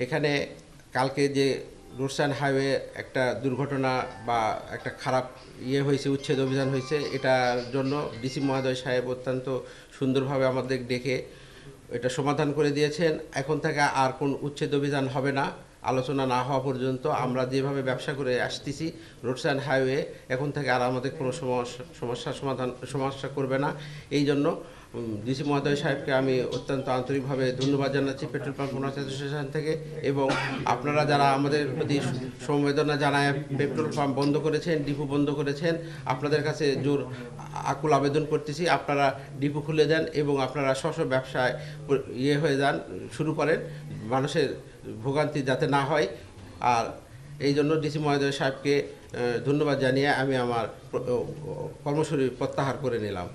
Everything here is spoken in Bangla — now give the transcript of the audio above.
এখানে কালকে যে রোডসাইড হাইওয়ে একটা দুর্ঘটনা বা একটা খারাপ হয়েছে, উচ্ছেদ অভিযান হয়েছে, এটার জন্য ডিসি মহোদয় সাহেব অত্যন্ত সুন্দরভাবে আমাদের ডেকে এটা সমাধান করে দিয়েছেন। এখন থেকে আর কোন উচ্ছেদ অভিযান হবে না, আলোচনা না হওয়া পর্যন্ত। আমরা যেভাবে ব্যবসা করে আসতেছি রোডসাইড হাইওয়ে এখন থেকে আর আমাদের কোনো সমস্যা করবে না। এই জন্য ডিসি মহোদয় সাহেবকে আমি অত্যন্ত আন্তরিকভাবে ধন্যবাদ জানাচ্ছি পেট্রোল পাম্প ওনার্স অ্যাসোসিয়েশন থেকে। এবং আপনারা যারা আমাদের প্রতি সমবেদনা জানায় পেট্রোল পাম্প বন্ধ করেছেন, ডিপো বন্ধ করেছেন, আপনাদের কাছে জোর আকুল আবেদন করতেছি আপনারা ডিপো খুলে দেন এবং আপনারা স্ব ব্যবসায় হয়ে যান, শুরু করেন, মানুষের ভোগান্তি যাতে না হয়। আর এই জন্য ডিসি মহোদয় সাহেবকে ধন্যবাদ জানিয়ে আমি আমার কর্মসূচি প্রত্যাহার করে নিলাম।